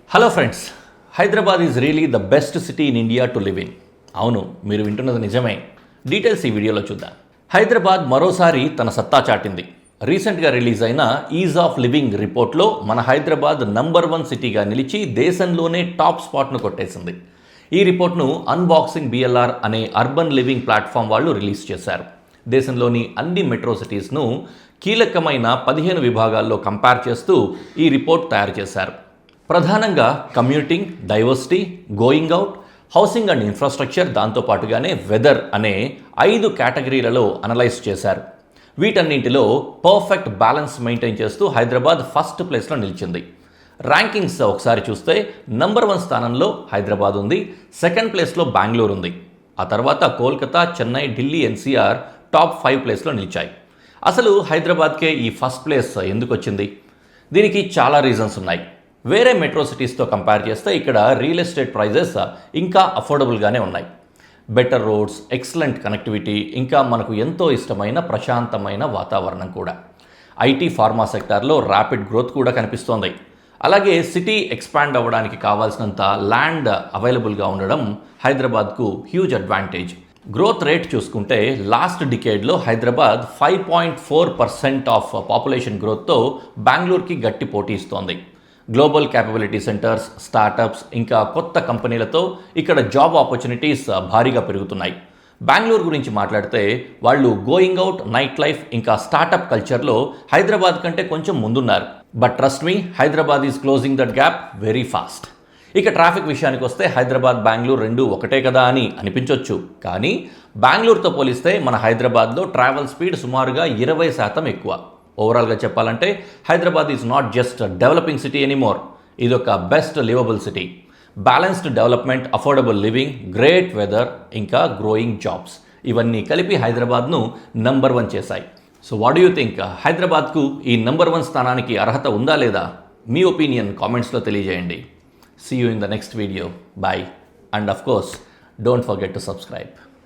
Hello friends, Hyderabad is really the best city in India to live in. అవును, మీరు వింటున్నది నిజమే. డీటెయిల్స్ ఈ వీడియోలో చూద్దాం. హైదరాబాద్ మరోసారి తన సత్తా చాటింది. రీసెంట్గా రిలీజ్ అయిన ఈజ్ ఆఫ్ లివింగ్ రిపోర్ట్లో మన హైదరాబాద్ నంబర్ 1 సిటీగా నిలిచి దేశంలోనే టాప్ స్పాట్ను కొట్టేసింది. ఈ రిపోర్ట్ను అన్బాక్సింగ్ బిఎల్ఆర్ అనే అర్బన్ లివింగ్ ప్లాట్ఫామ్ వాళ్ళు రిలీజ్ చేశారు. దేశంలోని అన్ని మెట్రో సిటీస్ను కీలకమైన 15 విభాగాల్లో కంపేర్ చేస్తూ ఈ రిపోర్ట్ తయారు చేశారు. ప్రధానంగా commuting, diversity, going out, housing and infrastructure, దాంతోపాటుగానే వెదర్ అనే 5 కేటగిరీలలో అనలైజ్ చేశారు. వీటన్నింటిలో పర్ఫెక్ట్ బ్యాలెన్స్ మెయింటైన్ చేస్తూ హైదరాబాద్ ఫస్ట్ ప్లేస్లో నిలిచింది. ర్యాంకింగ్స్ ఒకసారి చూస్తే నంబర్ 1 స్థానంలో హైదరాబాద్ ఉంది, సెకండ్ ప్లేస్లో బెంగళూరు ఉంది. ఆ తర్వాత కోల్కతా, చెన్నై, ఢిల్లీ, ఎన్సీఆర్ టాప్ 5 ప్లేస్లో నిలిచాయి. అసలు హైదరాబాద్కే ఈ ఫస్ట్ ప్లేస్ ఎందుకు వచ్చింది? దీనికి చాలా రీజన్స్ ఉన్నాయి. వేరే మెట్రో సిటీస్తో కంపేర్ చేస్తే ఇక్కడ రియల్ ఎస్టేట్ ప్రైజెస్ ఇంకా అఫోర్డబుల్గానే ఉన్నాయి. బెటర్ రోడ్స్, ఎక్సలెంట్ కనెక్టివిటీ, ఇంకా మనకు ఎంతో ఇష్టమైన ప్రశాంతమైన వాతావరణం కూడా. ఐటీ, ఫార్మా సెక్టార్లో ర్యాపిడ్ గ్రోత్ కూడా కనిపిస్తోంది. అలాగే సిటీ ఎక్స్పాండ్ అవ్వడానికి కావాల్సినంత ల్యాండ్ అవైలబుల్గా ఉండడం హైదరాబాద్కు హ్యూజ్ అడ్వాంటేజ్. గ్రోత్ రేట్ చూసుకుంటే లాస్ట్ డికేడ్లో హైదరాబాద్ 5.4% ఆఫ్ పాపులేషన్ గ్రోత్తో బెంగళూరుకి గట్టి పోటీ ఇస్తోంది. గ్లోబల్ క్యాపబిలిటీ సెంటర్స్, స్టార్టప్స్, ఇంకా కొత్త కంపెనీలతో ఇక్కడ జాబ్ ఆపర్చునిటీస్ భారీగా పెరుగుతున్నాయి. బెంగళూరు గురించి మాట్లాడితే వాళ్ళు గోయింగ్ అవుట్, నైట్ లైఫ్, ఇంకా స్టార్టప్ కల్చర్లో హైదరాబాద్ కంటే కొంచెం ముందున్నారు. But trust me, Hyderabad is closing that gap very fast. ఇక ట్రాఫిక్ విషయానికి వస్తే హైదరాబాద్, బెంగళూరు రెండు ఒకటే కదా అని అనిపించవచ్చు. కానీ బెంగళూరుతో పోలిస్తే మన హైదరాబాద్లో ట్రావెల్ స్పీడ్ సుమారుగా 20% ఎక్కువ. ఓవరాల్గా చెప్పాలంటే Hyderabad is not just developing city anymore, ఇది ఒక best livable city. Balanced development, affordable living, great weather, ఇంకా గ్రోయింగ్ జాబ్స్, ఇవన్నీ కలిపి హైదరాబాద్ను నంబర్ 1 చేశాయి. So what do you think? హైదరాబాద్కు ఈ నంబర్ 1 స్థానానికి అర్హత ఉందా లేదా? మీ ఒపీనియన్ కామెంట్స్లో తెలియజేయండి. See you in the next video. Bye. And of course, don't forget to subscribe.